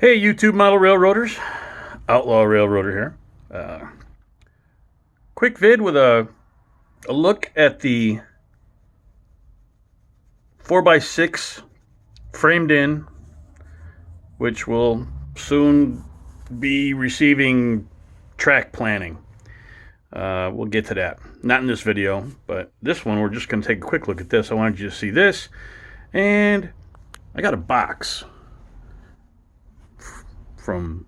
Hey, YouTube model railroaders, Outlaw Railroader here. Quick vid with a look at the 4x6 framed in, which will soon be receiving track planning. We'll get to that. Not in this video, but this one we're just going to take a quick look at this. I wanted you to see this, and I got a box from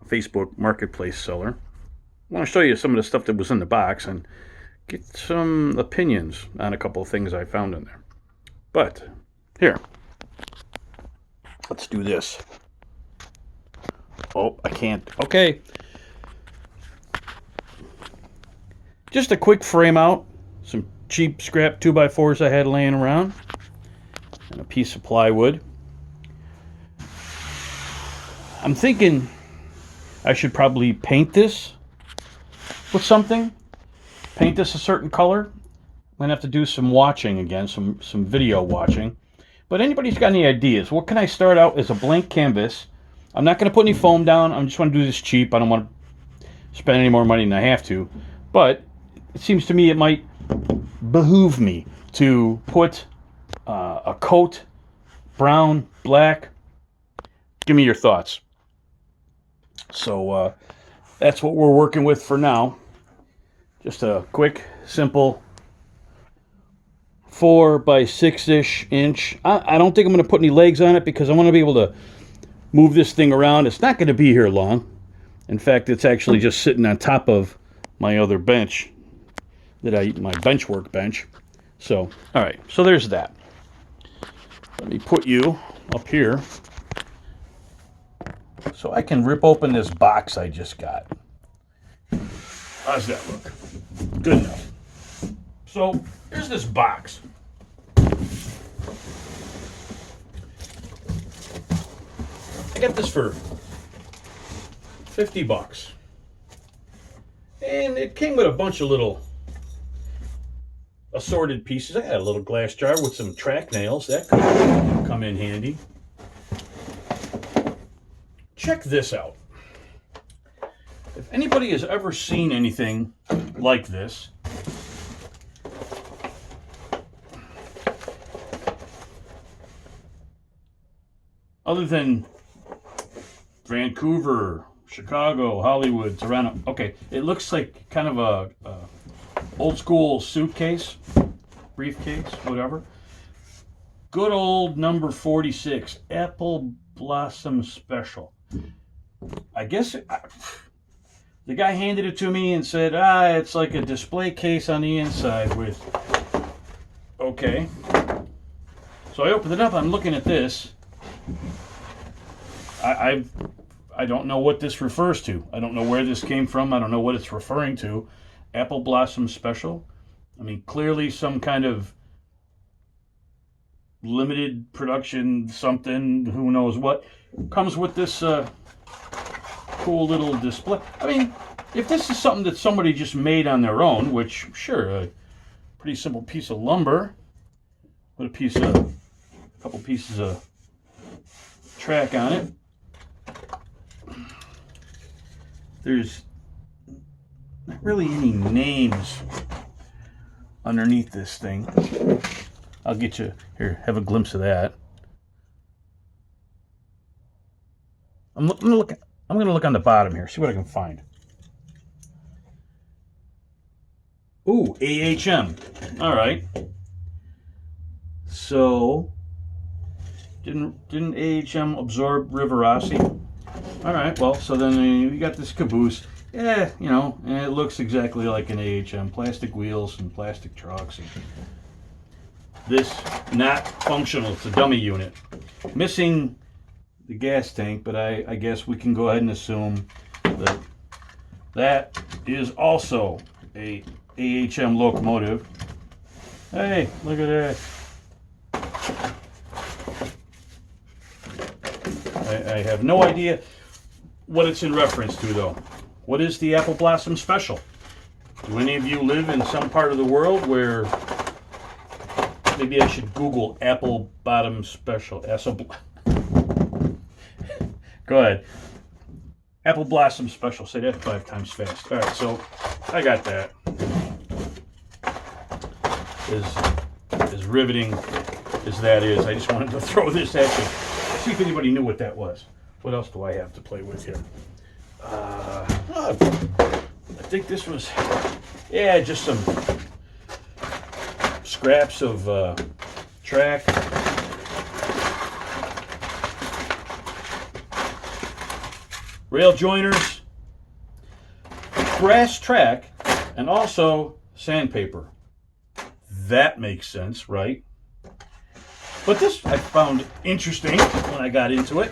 a Facebook marketplace seller. I want to show you some of the stuff that was in the box and get some opinions on a couple of things I found in there. But here, let's do this. Oh, I can't. Okay. Just a quick frame out, some cheap scrap 2x4s I had laying around, and a piece of plywood. I'm thinking I should probably paint this with something. Paint this a certain color. I'm going to have to do some watching again, some video watching. But anybody's got any ideas? What can I start out as a blank canvas? I'm not going to put any foam down. I just want to do this cheap. I don't want to spend any more money than I have to. But it seems to me it might behoove me to put a coat, brown, black. Give me your thoughts. So that's what we're working with for now. Just a quick, simple 4x6-ish inch. I don't think I'm going to put any legs on it because I want to be able to move this thing around. It's not going to be here long. In fact, it's actually just sitting on top of my other bench, my bench workbench. So, all right, so there's that. Let me put you up here so I can rip open this box I just got. How's that look? Good enough. So, here's this box. I got this for 50 bucks. And it came with a bunch of little assorted pieces. I got a little glass jar with some track nails. That could come in handy. Check this out. If anybody has ever seen anything like this, other than Vancouver, Chicago, Hollywood, Toronto, okay, it looks like kind of a old school suitcase, briefcase, whatever. Good old number 46, Apple Blossom Special. I guess the guy handed it to me and said, it's like a display case on the inside with, okay. So I opened it up, I'm looking at this. I don't know what this refers to. I don't know where this came from. I don't know what it's referring to. Apple Blossom Special. I mean, clearly some kind of limited production something, who knows what, comes with this cool little display. I mean, if this is something that somebody just made on their own, which, sure, a pretty simple piece of lumber with a couple pieces of track on it. There's not really any names underneath this thing. I'll get you here, have a glimpse of that. I'm gonna look on the bottom here, see what I can find. Ooh, AHM. All right. So, didn't AHM absorb Riverossi? All right. Well, so then you got this caboose. Yeah, you know, and it looks exactly like an AHM. Plastic wheels and plastic trucks. And this not functional. It's a dummy unit. Missing the gas tank, but I guess we can go ahead and assume that that is also a AHM locomotive. Hey, look at that. I have no idea what it's in reference to, though. What is the Apple Blossom Special? Do any of you live in some part of the world where maybe I should Google Apple Bottom Special? Go ahead. Apple Blossom Special. Say that 5 times fast. All right, so I got that. As riveting as that is, I just wanted to throw this at you. See if anybody knew what that was. What else do I have to play with here? I think this was, yeah, just some scraps of track. Rail joiners, brass track, and also sandpaper. That makes sense, right? But this I found interesting when I got into it.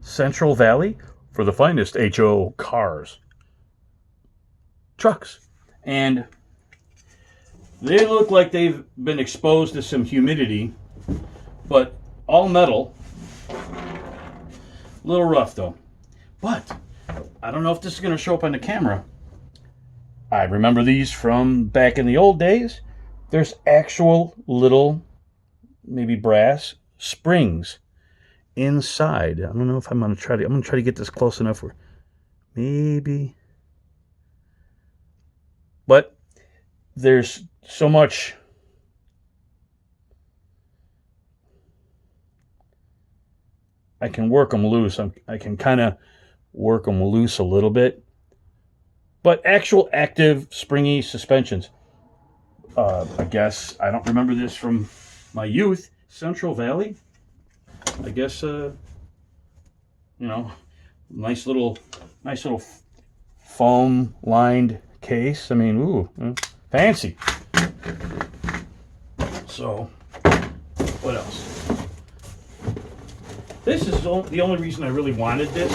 Central Valley for the finest HO cars, trucks, and they look like they've been exposed to some humidity, but all metal. A little rough though. But I don't know if this is going to show up on the camera. I remember these from back in the old days. There's actual little, maybe brass springs inside. I don't know if I'm going to try to get this close enough where maybe. But there's so much I can work them loose. I can kind of work them loose a little bit. But actual active springy suspensions. I guess I don't remember this from my youth. Central Valley. I guess nice little foam lined case. I mean, ooh, fancy. So, what else? This is the only reason I really wanted this.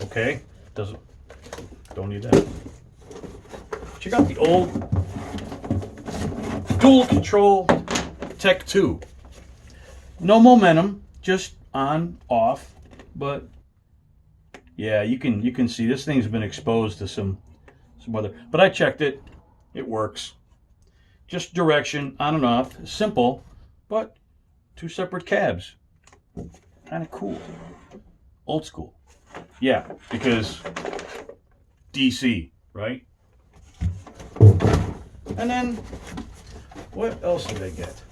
Okay, don't need that. Check out the old dual control Tech 2. No momentum, just on, off, but yeah, you can see this thing's been exposed to some other, but I checked it. It works. Just direction, on and off, simple, but 2 separate cabs. Kind of cool. Old school. Yeah, because DC, right? And then, what else did I get?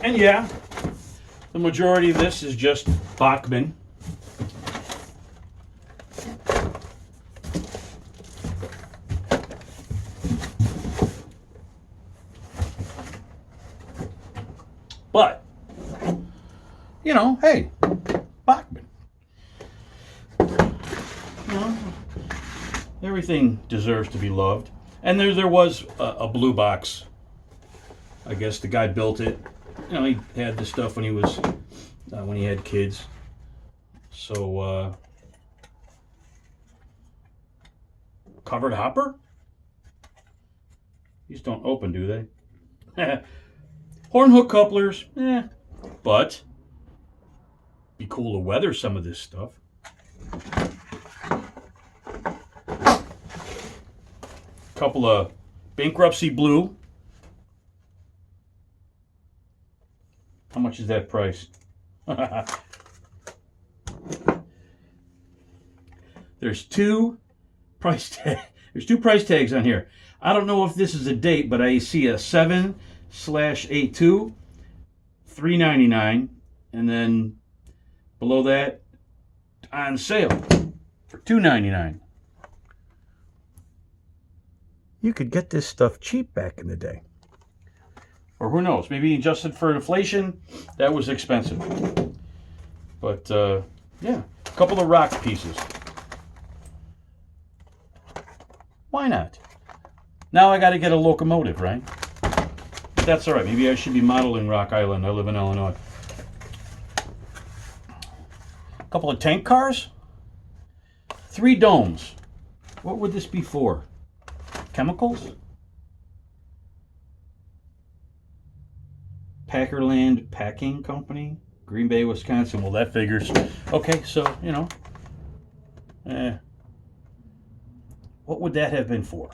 And yeah, the majority of this is just Bachmann. But, hey, Bachmann. Everything deserves to be loved. And there was a blue box. I guess the guy built it. He had this stuff when he had kids. So, covered hopper? These don't open, do they? Horn hook couplers, but be cool to weather some of this stuff. Couple of bankruptcy blue. How much is that price? There's two price tags on here. I don't know if this is a date, but I see a 7/82, $3.99, and then below that, on sale for $2.99. You could get this stuff cheap back in the day. Or who knows, maybe adjusted for inflation, that was expensive. But, yeah, a couple of rock pieces. Why not? Now I got to get a locomotive, right? But that's all right. Maybe I should be modeling Rock Island. I live in Illinois. A couple of tank cars. 3 domes. What would this be for? Chemicals? Packerland Packing Company, Green Bay, Wisconsin. Well, that figures. Okay, so, What would that have been for?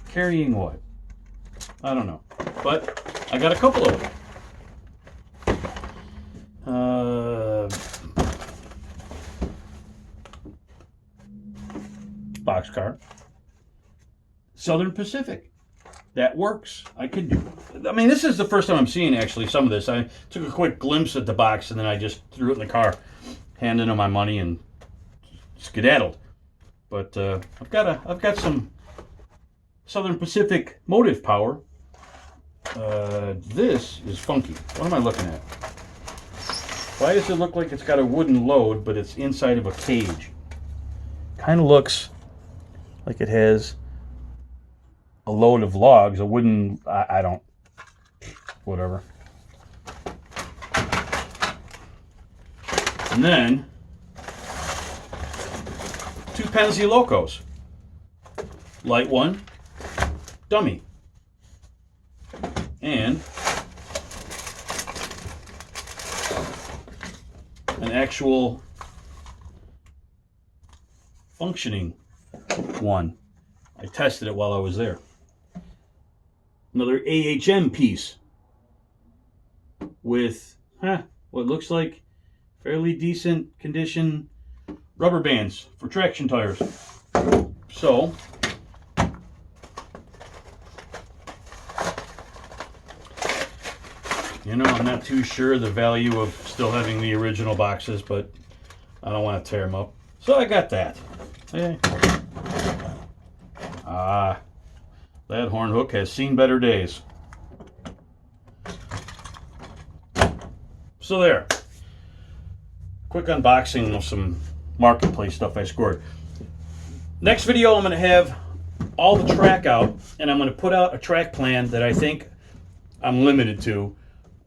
Carrying what? I don't know. But I got a couple of them. Boxcar. Southern Pacific. That works. I could do. I mean, this is the first time I'm seeing actually some of this. I took a quick glimpse at the box and then I just threw it in the car, handed them my money and skedaddled. But I've got some Southern Pacific motive power. This is funky. What am I looking at? Why does it look like it's got a wooden load, but it's inside of a cage? Kind of looks like it has a load of logs, a wooden, I don't, whatever. And then, 2 Penzi Locos. Light one, dummy. And an actual functioning one. I tested it while I was there. Another AHM piece with what looks like fairly decent condition rubber bands for traction tires. So you know, I'm not too sure the value of still having the original boxes, but I don't want to tear them up. So I got that. Hey. That horn hook has seen better days. So there. Quick unboxing of some marketplace stuff I scored. Next video I'm going to have all the track out, and I'm going to put out a track plan that I think I'm limited to,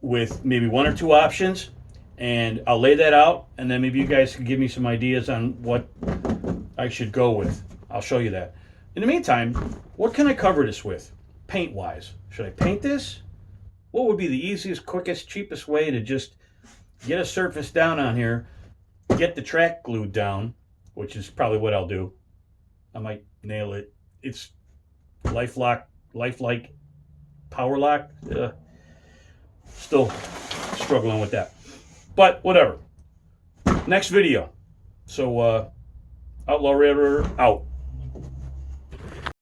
with maybe 1 or 2 options, and I'll lay that out, and then maybe you guys can give me some ideas on what I should go with. I'll show you that. In the meantime, what can I cover this with, paint-wise? Should I paint this? What would be the easiest, quickest, cheapest way to just get a surface down on here, get the track glued down, which is probably what I'll do. I might nail it. It's lifelike power lock. Still struggling with that, but whatever. Next video. So Outlaw Raider out.